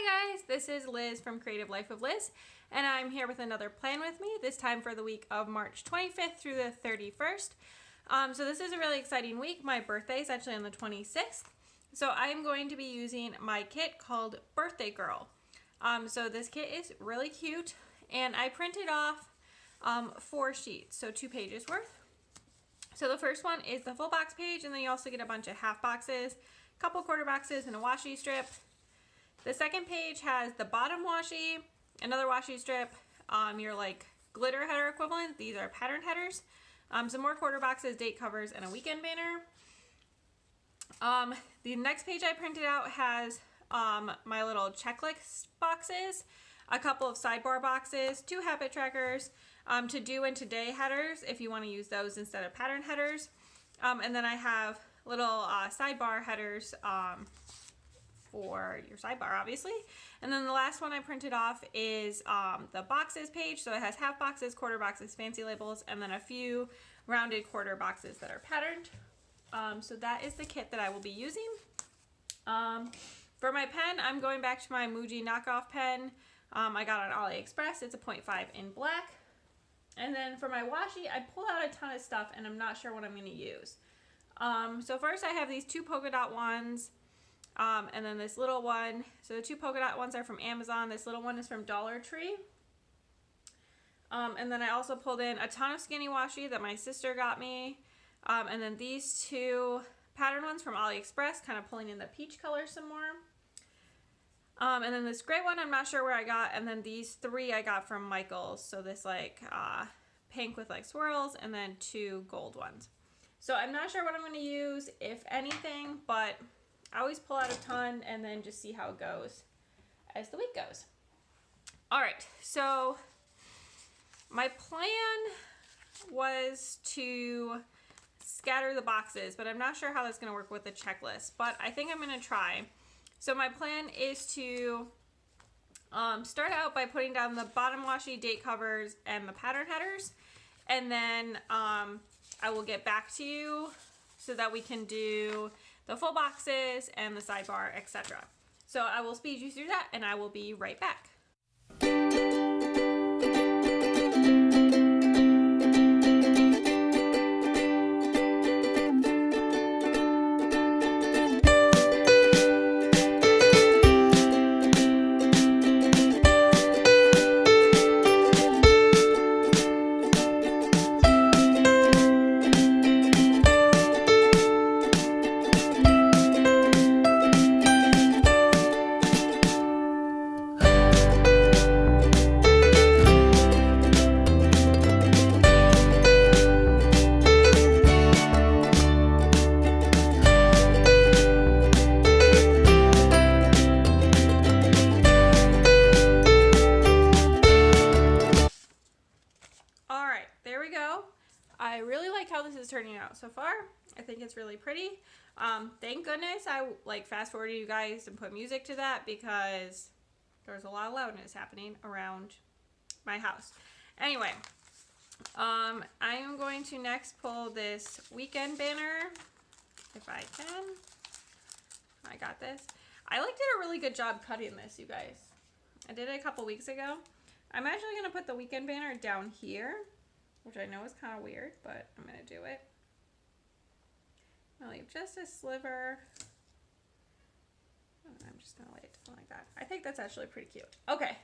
Hi guys, this is Liz from Creative Life of Liz, and I'm here with another plan with me, this time for the week of March 25th through the 31st. So this is a really exciting week. My birthday is actually on the 26th, so I'm going to be using my kit called Birthday Girl. So this kit is really cute, and I printed off 4 sheets, so 2 pages worth. So the first one is the full box page, and then you also get a bunch of half boxes, a couple quarter boxes, and a washi strip. The second page has the bottom washi, another washi strip, your like glitter header equivalent. These are pattern headers, some more quarter boxes, date covers, and a weekend banner. The next page I printed out has my little checklist boxes, a couple of sidebar boxes, 2 habit trackers, to do and today headers if you want to use those instead of pattern headers. And then I have little sidebar headers for your sidebar, obviously. And then the last one I printed off is the boxes page. So it has half boxes, quarter boxes, fancy labels, and then a few rounded quarter boxes that are patterned. So that is the kit that I will be using. For my pen, I'm going back to my Muji knockoff pen I got on AliExpress. It's a 0.5 in black. And then for my washi, I pulled out a ton of stuff and I'm not sure what I'm going to use. So first I have these 2 polka dot ones. And then this little one, so the 2 polka dot ones are from Amazon. This little one is from Dollar Tree. And then I also pulled in a ton of skinny washi that my sister got me. And then these 2 pattern ones from AliExpress, kind of pulling in the peach color some more. And then this gray one, I'm not sure where I got. And then these 3 I got from Michael's. So this like pink with like swirls, and then 2 gold ones. So I'm not sure what I'm going to use, if anything, but I always pull out a ton and then just see how it goes as the week goes. All right, so my plan was to scatter the boxes, but I'm not sure how that's going to work with the checklist, but I think I'm going to try. So my plan is to start out by putting down the bottom washi, date covers, and the pattern headers, and then I will get back to you so that we can do the full boxes and the sidebar, etc. So I will speed you through that and I will be right back. I really like how this is turning out so far. I think it's really pretty. Thank goodness I like fast forwarded you guys and put music to that, because there's a lot of loudness happening around my house. Anyway, I am going to next pull this weekend banner, if I can. I got this. I did a really good job cutting this, you guys. I did it a couple weeks ago. I'm actually going to put the weekend banner down here, which I know is kind of weird, but I'm going to do it. I'll leave just a sliver. And I'm just going to lay it down like that. I think that's actually pretty cute. Okay.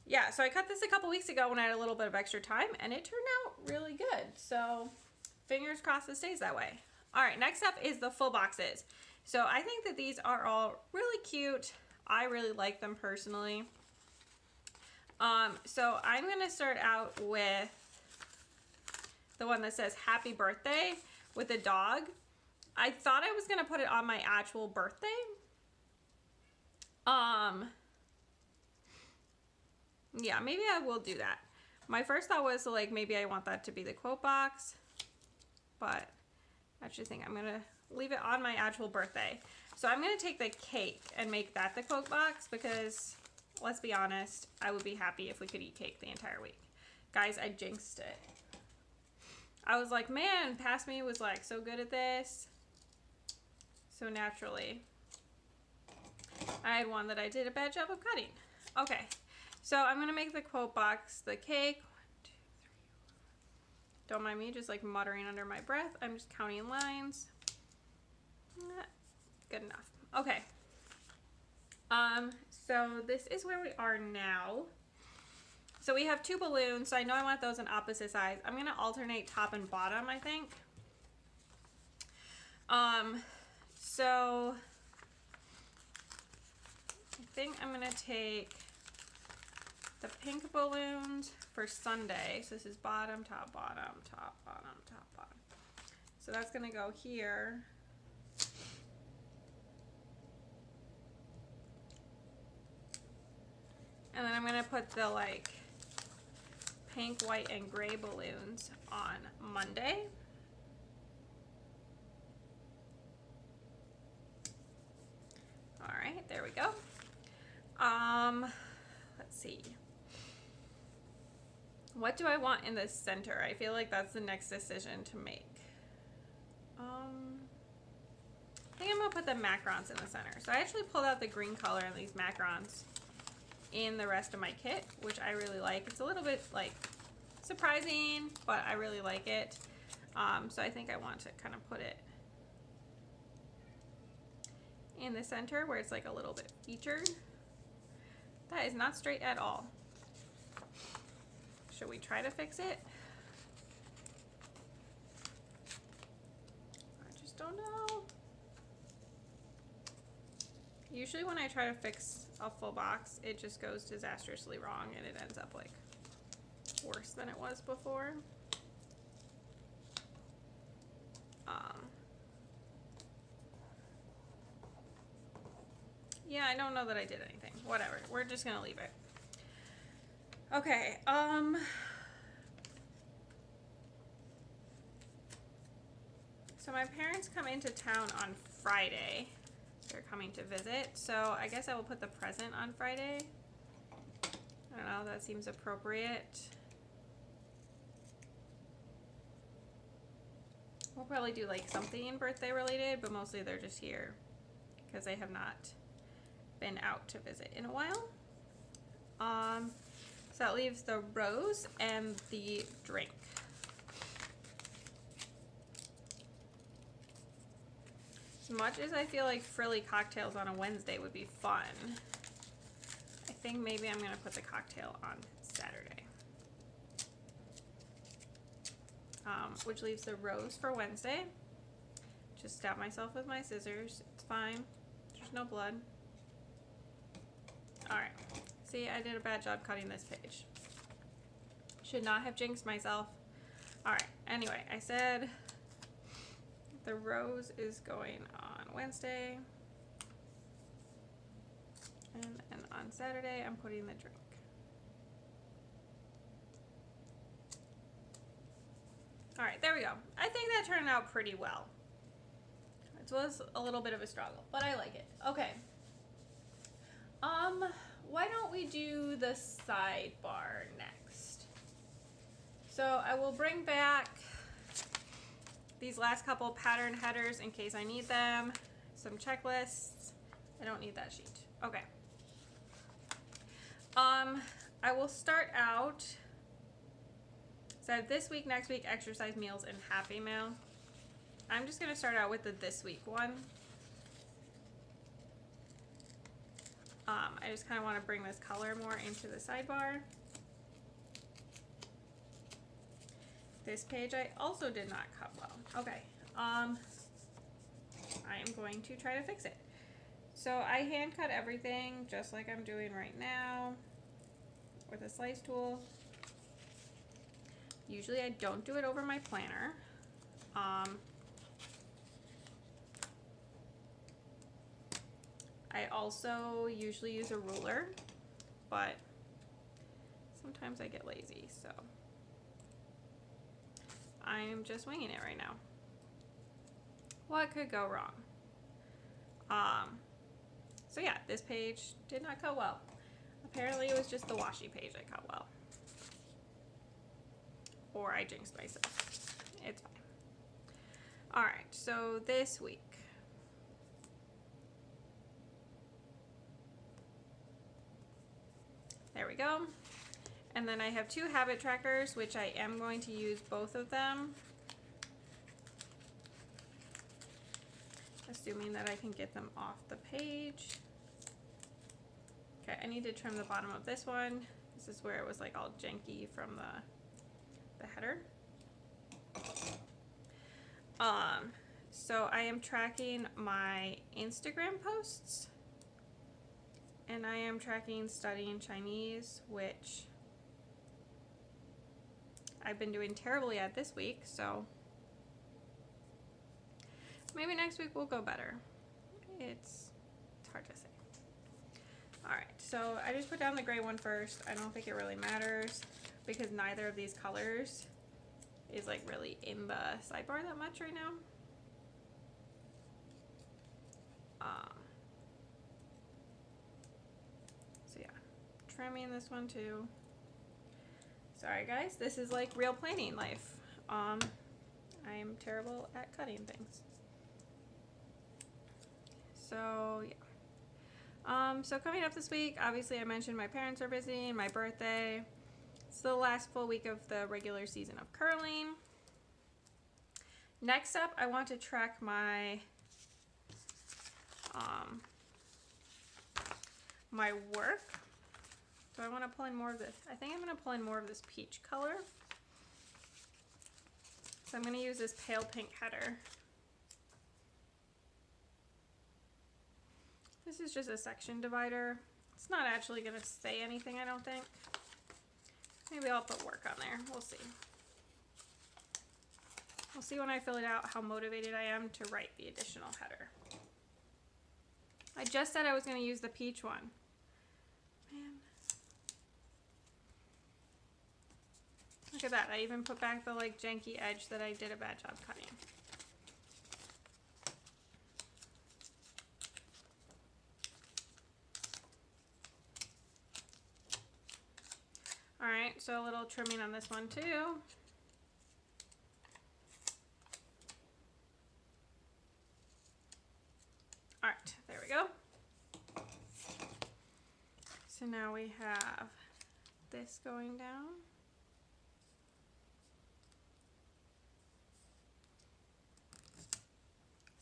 Yeah, so I cut this a couple weeks ago when I had a little bit of extra time, and it turned out really good. So fingers crossed it stays that way. All right, next up is the full boxes. So I think that these are all really cute. I really like them personally. So I'm going to start out with the one that says happy birthday with a dog. I thought I was going to put it on my actual birthday. Yeah, maybe I will do that. My first thought was like, maybe I want that to be the quote box, but I actually think I'm going to leave it on my actual birthday. So I'm going to take the cake and make that the quote box, because let's be honest, I would be happy if we could eat cake the entire week. Guys, I jinxed it. I was like, man, past me was like so good at this. So naturally, I had one that I did a bad job of cutting. Okay, so I'm gonna make the quote box the cake. 1, 2, 3, 4. Don't mind me just like muttering under my breath. I'm just counting lines. Good enough. Okay. So this is where we are now. So we have 2 balloons, so I know I want those in opposite sides. I'm gonna alternate top and bottom, I think. So I think I'm gonna take the pink balloons for Sunday. So this is bottom, top, bottom, top, bottom, top, bottom. So that's gonna go here. And then I'm gonna put the like pink, white, and gray balloons on Monday. All right, there we go. Let's see. What do I want in the center? I feel like that's the next decision to make. I think I'm gonna put the macarons in the center. So I actually pulled out the green color in these macarons in the rest of my kit, which I really like. It's a little bit like surprising, but I really like it. So I think I want to kind of put it in the center where it's like a little bit featured. That is not straight at all. Should we try to fix it? I just don't know. Usually when I try to fix a full box, it just goes disastrously wrong and it ends up like worse than it was before. Yeah, I don't know that I did anything. Whatever. We're just gonna leave it. Okay, so my parents come into town on Friday. They're coming to visit, so I guess I will put the present on Friday. I don't know, that seems appropriate. We'll probably do like something birthday related, but mostly they're just here because they have not been out to visit in a while. So that leaves the rose and the drink. As much as I feel like frilly cocktails on a Wednesday would be fun, I think maybe I'm gonna put the cocktail on Saturday. Which leaves the rose for Wednesday. Just stab myself with my scissors. It's fine. There's no blood. Alright. See, I did a bad job cutting this page. Should not have jinxed myself. Alright, anyway, I said the rose is going on Wednesday. And on Saturday, I'm putting the drink. Alright, there we go. I think that turned out pretty well. It was a little bit of a struggle, but I like it. Okay. Why don't we do the sidebar next? So I will bring back these last couple pattern headers in case I need them. Some checklists. I don't need that sheet. Okay. I will start out. So I have this week, next week, exercise meals, and Happy Meal. I'm just going to start out with the this week one. I just kind of want to bring this color more into the sidebar. This page I also did not cut well. Okay, I am going to try to fix it. So I hand cut everything just like I'm doing right now with a slice tool. Usually I don't do it over my planner. I also usually use a ruler, but sometimes I get lazy, so I'm just winging it right now. What could go wrong? So yeah, this page did not cut well. Apparently it was just the washi page I cut well. Or I jinxed myself. It's fine. Alright, so this week. There we go. And then I have 2 habit trackers, which I am going to use both of them, assuming that I can get them off the page. Okay, I need to trim the bottom of this one. This is where it was like all janky from the header. So I am tracking my Instagram posts, and I am tracking studying Chinese, which I've been doing terribly at this week, so maybe next week will go better. It's hard to say. Alright, so I just put down the gray one first. I don't think it really matters because neither of these colors is like really in the sidebar that much right now. So yeah, trimming this one too. Sorry guys, this is like real planning life. I'm terrible at cutting things. So yeah. So coming up this week, obviously I mentioned my parents are visiting, my birthday. It's the last full week of the regular season of curling. Next up, I want to track my my work. So I want to pull in more of this. I think I'm going to pull in more of this peach color. So I'm going to use this pale pink header. This is just a section divider. It's not actually going to say anything, I don't think. Maybe I'll put work on there. We'll see. We'll see when I fill it out how motivated I am to write the additional header. I just said I was going to use the peach one. Man. Look at that. I even put back the like janky edge that I did a bad job cutting. Alright, so a little trimming on this one too. Alright, there we go. So now we have this going down.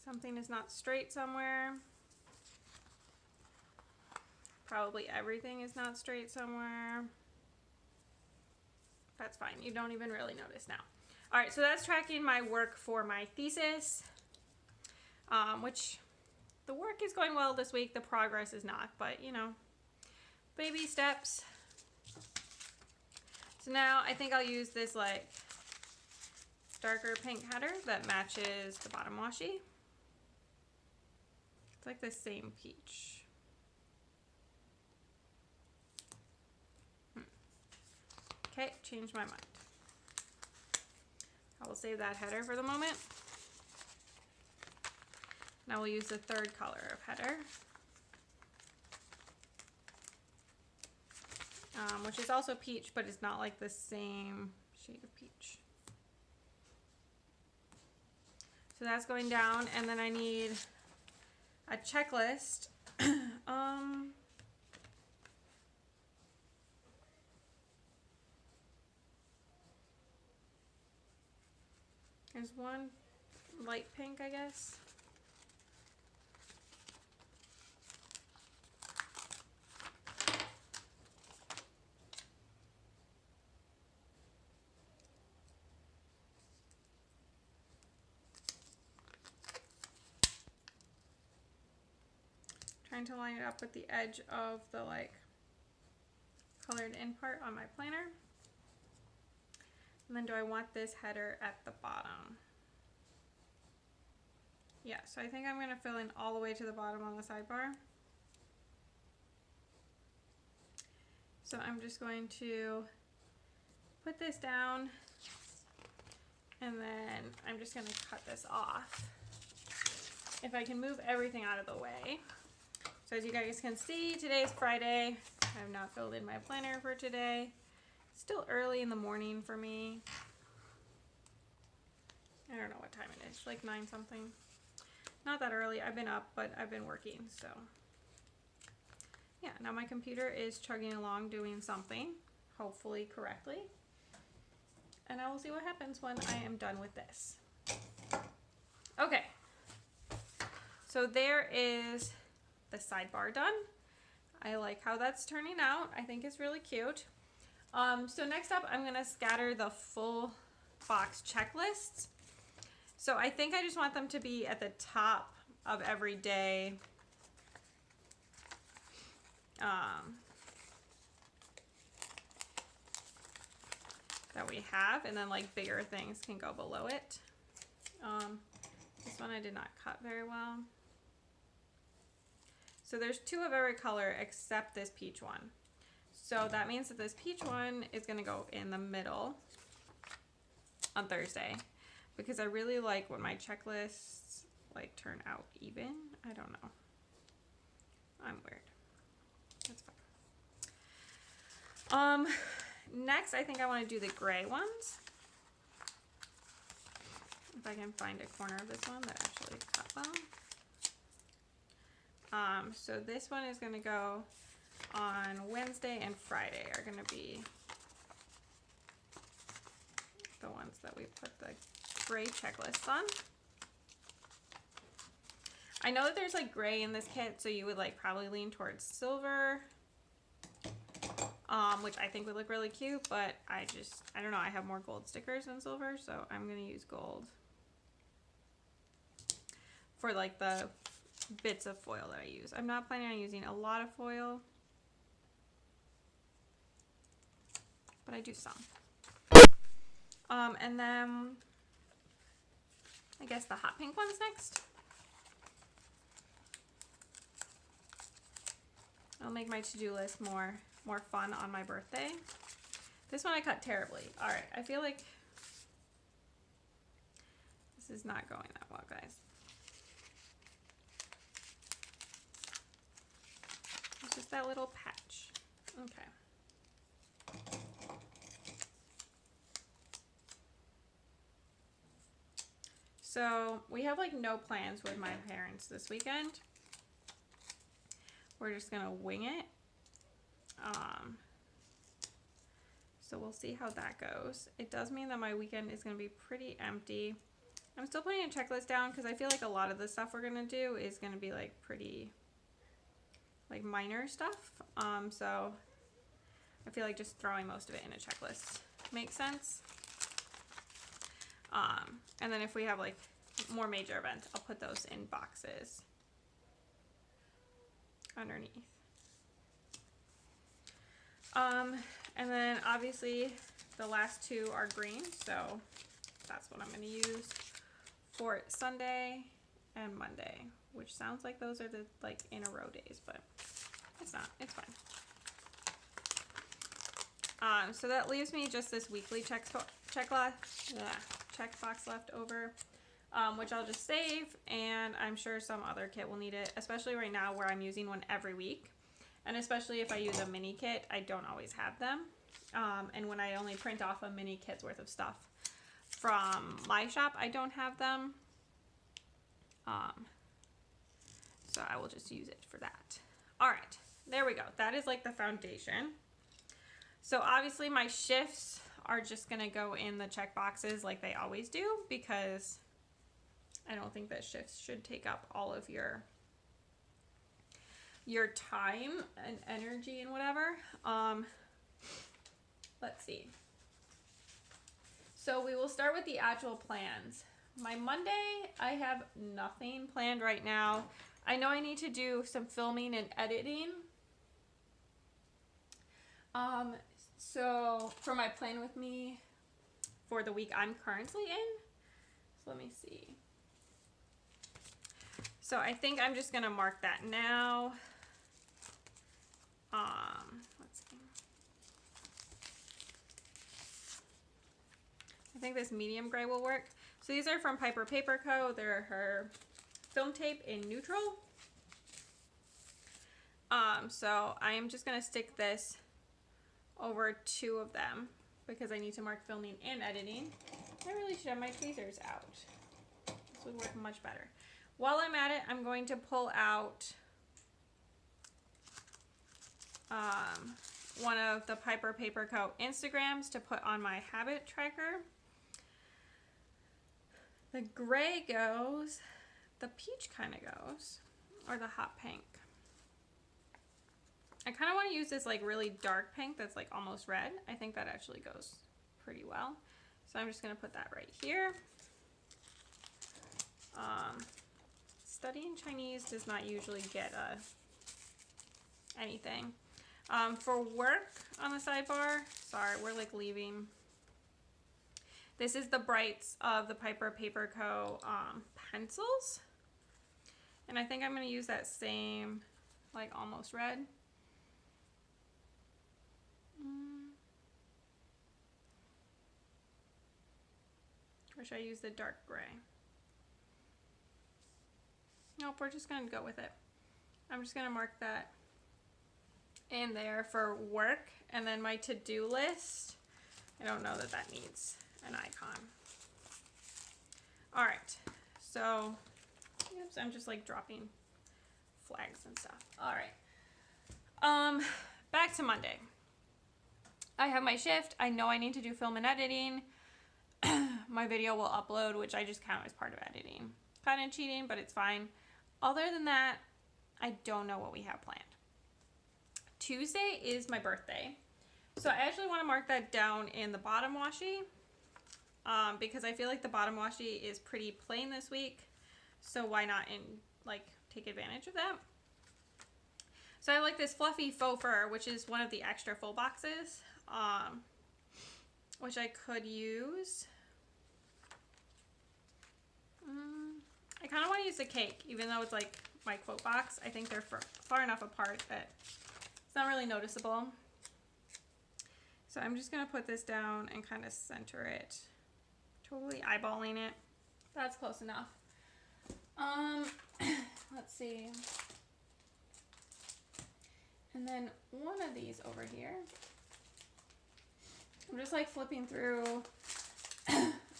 Something is not straight somewhere. Probably everything is not straight somewhere. That's fine. You don't even really notice now. All right, so that's tracking my work for my thesis, which the work is going well this week. The progress is not, but you know, baby steps. So now I think I'll use this like darker pink header that matches the bottom washi. It's like the same peach. Okay, changed my mind. I will save that header for the moment. Now we'll use the third color of header, which is also peach, but it's not like the same shade of peach. So that's going down, and then I need a checklist. There's one light pink, I guess. Trying to line it up with the edge of the like colored in part on my planner. And then do I want this header at the bottom? Yeah, so I think I'm going to fill in all the way to the bottom on the sidebar. So I'm just going to put this down, and then I'm just going to cut this off. If I can move everything out of the way. So as you guys can see, today's Friday. I have not filled in my planner for today. Still early in the morning for me. I don't know what time it is, like 9 something. Not that early. I've been up, but I've been working, so. yeah, now my computer is chugging along doing something, hopefully correctly. And I will see what happens when I am done with this. Okay. So there is the sidebar done. I like how that's turning out. I think it's really cute. So next up, I'm gonna scatter the full box checklists. So I think I just want them to be at the top of every day. That we have, and then like bigger things can go below it. This one I did not cut very well. So there's 2 of every color except this peach one. So that means that this peach one is gonna go in the middle on Thursday, because I really like when my checklists like turn out even. I don't know. I'm weird. That's fine. Next, I think I want to do the gray ones. If I can find a corner of this one that actually cut well. So this one is going to go on Wednesday, and Friday are going to be the ones that we put the gray checklists on. I know that there's like gray in this kit, so you would like probably lean towards silver, which I think would look really cute, but I don't know, I have more gold stickers than silver, so I'm going to use gold for like the bits of foil that I use. I'm not planning on using a lot of foil, but I do some. And then I guess the hot pink one's next. I'll make my to-do list more fun on my birthday. This one I cut terribly. All right, I feel like this is not going that well, guys. It's just that little patch. Okay. So we have like no plans with my parents this weekend. We're just gonna wing it. So we'll see how that goes. It does mean that my weekend is gonna be pretty empty. I'm still putting a checklist down because I feel like a lot of the stuff we're gonna do is gonna be like pretty like minor stuff. So I feel like just throwing most of it in a checklist makes sense. And then if we have like more major events, I'll put those in boxes underneath. And then obviously the last 2 are green, so that's what I'm going to use for Sunday and Monday, which sounds like those are the like in a row days, but it's not. It's fine. So that leaves me just this weekly checkbox left over, which I'll just save, and I'm sure some other kit will need it, especially right now where I'm using one every week. And especially if I use a mini kit, I don't always have them. And when I only print off a mini kit's worth of stuff from my shop, I don't have them. So I will just use it for that. All right, there we go. That is like the foundation. So obviously my shifts are just gonna go in the check boxes like they always do, because I don't think that shifts should take up all of your time and energy and whatever. Let's see. So we will start with the actual plans. My Monday, I have nothing planned right now. I know I need to do some filming and editing. So for my plan with me for the week I'm currently in, so let me see. So I think I'm just gonna mark that now. Let's see. I think this medium gray will work. So these are from Piper Paper Co. They're her film tape in neutral. So I am just gonna stick this over 2 of them because I need to mark filming and editing. I really should have my tweezers out. This would work much better. While I'm at it, I'm going to pull out one of the Piper Paper Co. Instagrams to put on my habit tracker. The gray goes, the peach kind of goes, or the hot pink. I kind of want to use this like really dark pink that's like almost red. I think that actually goes pretty well. So I'm just going to put that right here. Studying Chinese does not usually get anything. For work on the sidebar, sorry, we're like leaving. This is the Brights of the Piper Paper Co. Pencils. And I think I'm going to use that same, like almost red. Or should I use the dark gray? Nope, we're just going to go with it. I'm just going to mark that in there for work. And then my to-do list, I don't know that that needs an icon. All right, so oops, I'm just like dropping flags and stuff. All right, back to Monday. I have my shift. I know I need to do film and editing. My video will upload, which I just count as part of editing. Kind of cheating, but it's fine. Other than that, I don't know what we have planned. Tuesday is my birthday. So I actually want to mark that down in the bottom washi because I feel like the bottom washi is pretty plain this week. So why not take advantage of that? So I like this fluffy faux fur, which is one of the extra full boxes, which I could use. I kind of want to use the cake, even though it's like my quote box. I think they're far enough apart that it's not really noticeable. So I'm just going to put this down and kind of center it. Totally eyeballing it. That's close enough. Let's see. And then one of these over here. I'm just like flipping through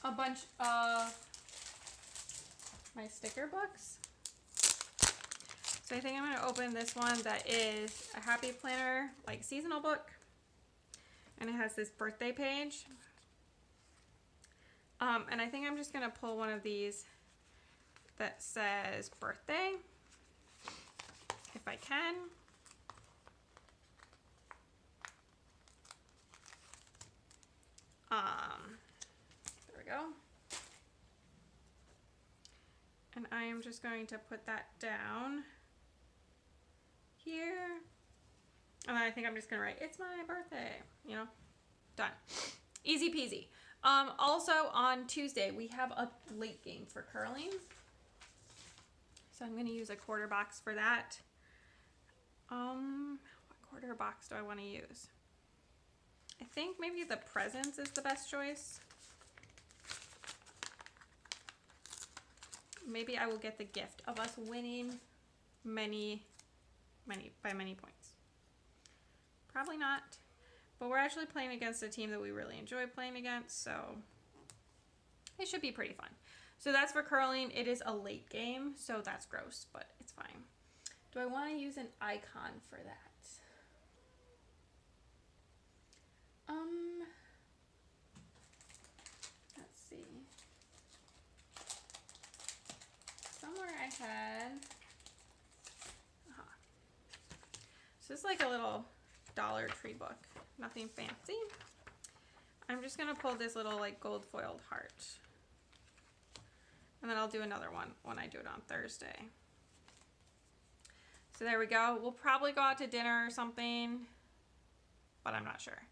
a bunch of my sticker books. So I think I'm going to open this one that is a Happy Planner, like seasonal book. And it has this birthday page. And I think I'm just going to pull one of these that says birthday, if I can. There we go. And I am just going to put that down here. And then I think I'm just going to write, it's my birthday, you know, done. Easy peasy. Also on Tuesday, we have a late game for curling. So I'm going to use a quarter box for that. What quarter box do I want to use? I think maybe the Presents is the best choice. Maybe I will get the gift of us winning by many points. Probably not. But we're actually playing against a team that we really enjoy playing against, so it should be pretty fun. So that's for curling. It is a late game, so that's gross, but it's fine. Do I want to use an icon for that? Let's see. Somewhere I had, so it's like a little Dollar Tree book, nothing fancy. I'm just gonna pull this little like gold foiled heart, and then I'll do another one when I do it on Thursday. So there we go. We'll probably go out to dinner or something, but I'm not sure.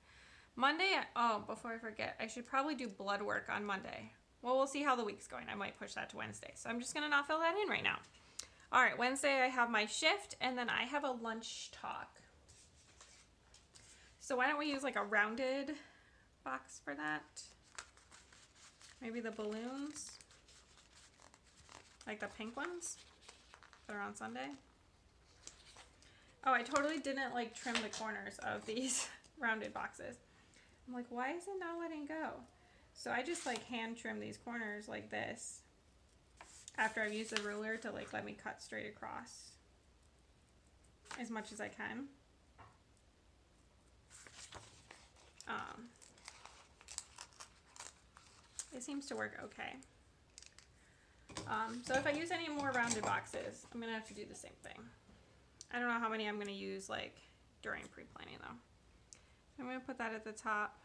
Monday, oh, before I forget, I should probably do blood work on Monday. Well, we'll see how the week's going. I might push that to Wednesday. So I'm just going to not fill that in right now. All right, Wednesday I have my shift, and then I have a lunch talk. So why don't we use like a rounded box for that? Maybe the balloons, like the pink ones that are on Sunday. Oh, I totally didn't like trim the corners of these rounded boxes. I'm like, why is it not letting go? So I just like hand trim these corners like this after I've used the ruler to like let me cut straight across as much as I can. It seems to work okay. So if I use any more rounded boxes, I'm going to have to do the same thing. I don't know how many I'm going to use like during pre-planning though. I'm going to put that at the top.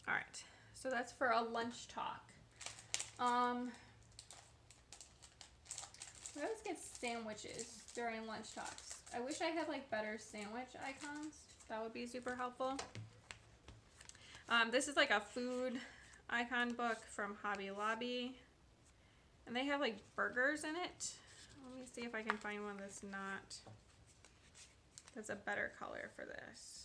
All right, so that's for a lunch talk. We always get sandwiches during lunch talks. I wish I had like better sandwich icons. That would be super helpful. This is like a food icon book from Hobby Lobby. And they have like burgers in it. Let me see if I can find one that's a better color for this.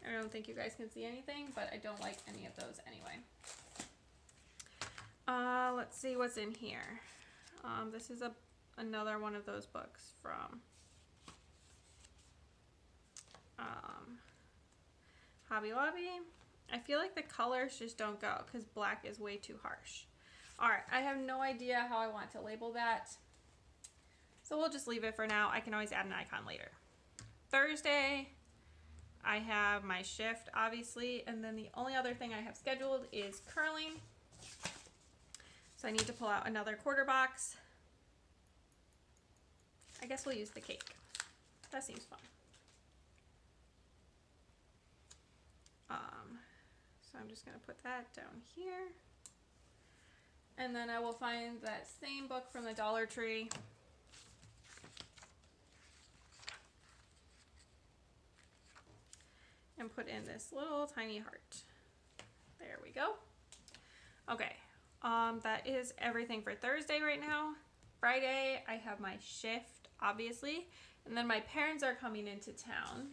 I don't think you guys can see anything, but I don't like any of those anyway. Let's see what's in here. This is another one of those books from Hobby Lobby. I feel like the colors just don't go because black is way too harsh. Alright, I have no idea how I want to label that. So we'll just leave it for now. I can always add an icon later. Thursday, I have my shift, obviously, and then the only other thing I have scheduled is curling. So I need to pull out another quarter box. I guess we'll use the cake. That seems fun. So I'm just going to put that down here. And then I will find that same book from the Dollar Tree. And put in this little tiny heart. There we go. Okay, that is everything for Thursday right now. Friday, I have my shift, obviously, and then my parents are coming into town.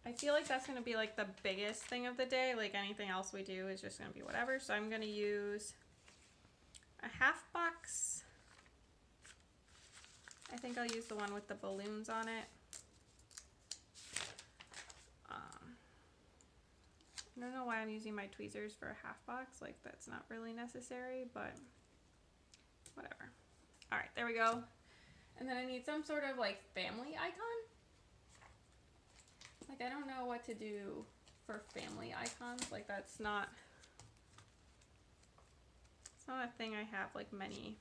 I feel like that's going to be like the biggest thing of the day. Like anything else we do is just going to be whatever. So I'm going to use a half box. I think I'll use the one with the balloons on it. I don't know why I'm using my tweezers for a half box. Like that's not really necessary, but whatever. All right, there we go. And then I need some sort of like family icon. Like I don't know what to do for family icons. Like it's not a thing I have like many.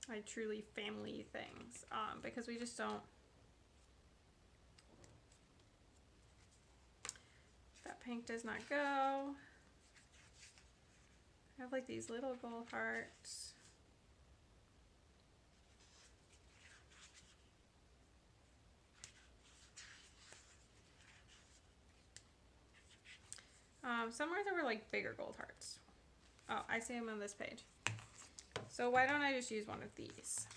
Like truly family things, because we just don't. That pink does not go. I have like these little gold hearts. Somewhere there were like bigger gold hearts. Oh, I see them on this page. So why don't I just use one of these?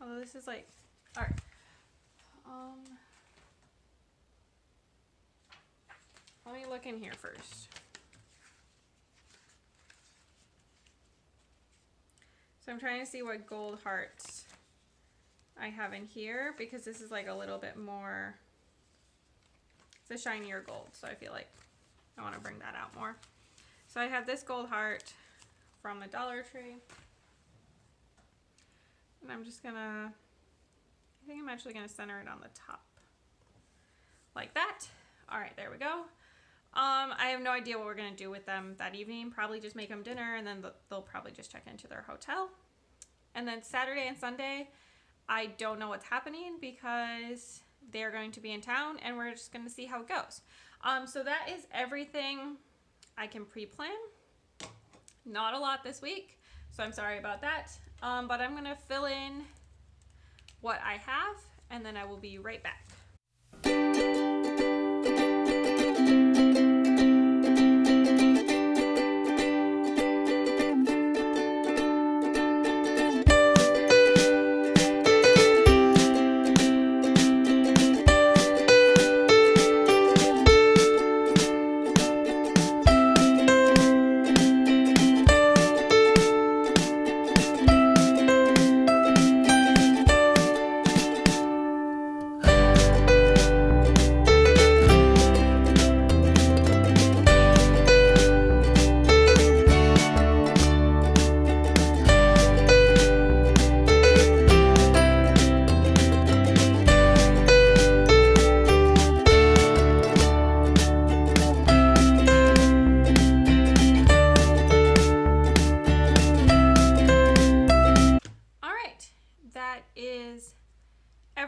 Although this is like, all right. Let me look in here first. So I'm trying to see what gold hearts I have in here because this is like a little bit more. It's a shinier gold, so I feel like I want to bring that out more. So I have this gold heart from the Dollar Tree. And I'm just gonna, I think I'm actually gonna center it on the top. Like that. All right, there we go. I have no idea what we're gonna do with them that evening. Probably just make them dinner and then they'll probably just check into their hotel. And then Saturday and Sunday, I don't know what's happening because they're going to be in town and we're just going to see how it goes. So that is everything I can pre-plan. Not a lot this week, so I'm sorry about that. But I'm going to fill in what I have and then I will be right back.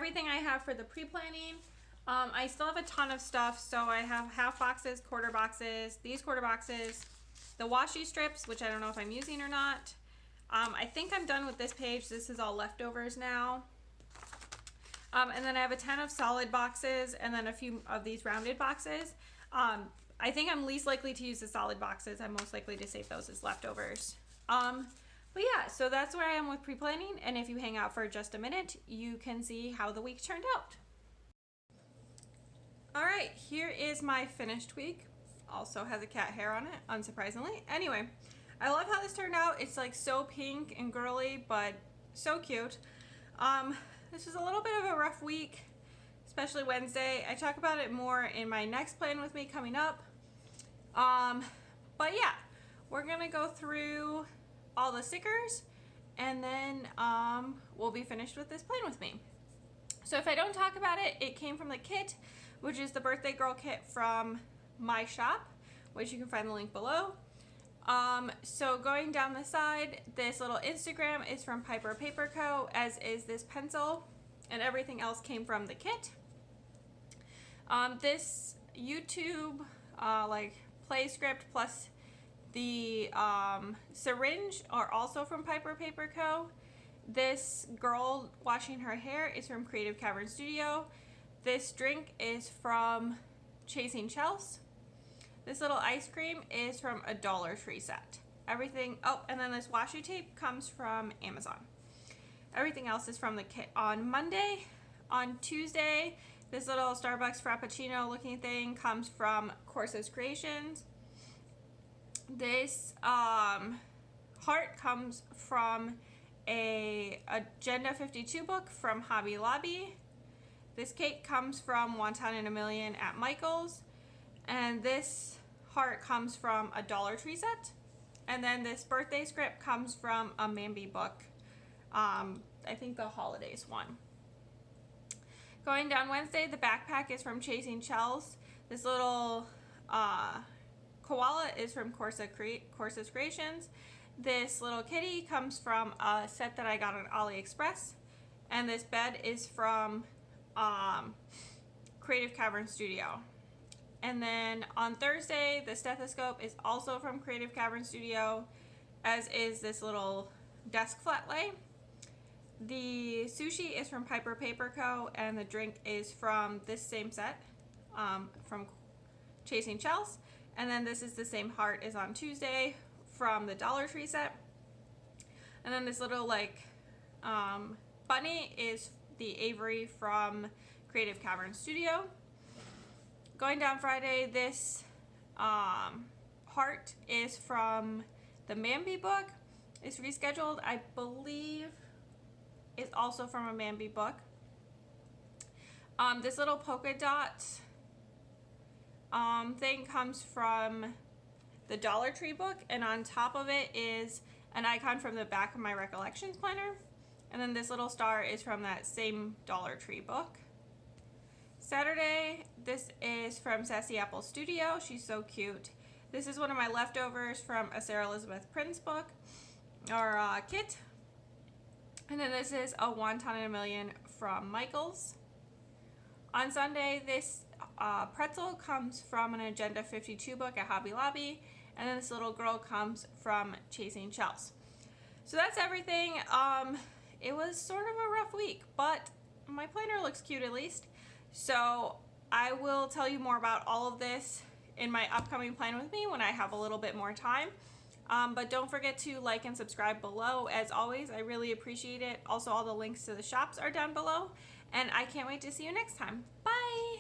everything I have for the pre-planning. I still have a ton of stuff, so I have half boxes, quarter boxes, these quarter boxes, the washi strips, which I don't know if I'm using or not. I think I'm done with this page. This is all leftovers now. And then I have a ton of solid boxes and then a few of these rounded boxes. I think I'm least likely to use the solid boxes. I'm most likely to save those as leftovers. But yeah, so that's where I am with pre-planning. And if you hang out for just a minute, you can see how the week turned out. All right, here is my finished week. Also has a cat hair on it, unsurprisingly. Anyway, I love how this turned out. It's like so pink and girly, but so cute. This was a little bit of a rough week, especially Wednesday. I talk about it more in my next plan with me coming up. But yeah, we're gonna go through all the stickers and then we'll be finished with this plan with me. So if I don't talk about it, it came from the kit, which is the birthday girl kit from my shop, which you can find the link below. So going down the side, this little Instagram is from Piper Paper Co., as is this pencil, and everything else came from the kit. This YouTube like play script plus the syringe are also from Piper Paper Co. This girl washing her hair is from Creative Cavern Studio. This drink is from Chasing Chels. This little ice cream is from a Dollar Tree set. Everything, oh, and then this washi tape comes from Amazon. Everything else is from the kit. On Monday, on Tuesday, this little Starbucks Frappuccino looking thing comes from Corsa's Creations. This heart comes from a Agenda 52 book from Hobby Lobby. This cake comes from Wonton in a Million at Michael's. And this heart comes from a Dollar Tree set. And then this birthday script comes from a Mambi book. I think the holidays one. Going down Wednesday, the backpack is from Chasing Chels. This little koala is from Corsa's Creations. This little kitty comes from a set that I got on AliExpress. And this bed is from Creative Cavern Studio. And then on Thursday, the stethoscope is also from Creative Cavern Studio, as is this little desk flat lay. The sushi is from Piper Paper Co. and the drink is from this same set from Chasing Chels. And then this is the same heart is on Tuesday from the Dollar Tree set. And then this little like bunny is the Avery from Creative Cavern Studio. Going down Friday, this heart is from the Mambi book. It's rescheduled, I believe it's also from a Mambi book. This little polka dot thing comes from the Dollar Tree book, and on top of it is an icon from the back of my Recollections planner. And then this little star is from that same Dollar Tree book. Saturday, this is from Sassy Apple Studio. She's so cute. This is one of my leftovers from a Sarah Elizabeth Prince book, or kit. And then this is a Wonton in a Million from Michael's. On Sunday, this pretzel comes from an Agenda 52 book at Hobby Lobby. And then this little girl comes from Chasing Chels. So that's everything. It was sort of a rough week, but my planner looks cute at least. So I will tell you more about all of this in my upcoming plan with me when I have a little bit more time. But don't forget to like and subscribe below. As always, I really appreciate it. Also, all the links to the shops are down below. And I can't wait to see you next time. Bye!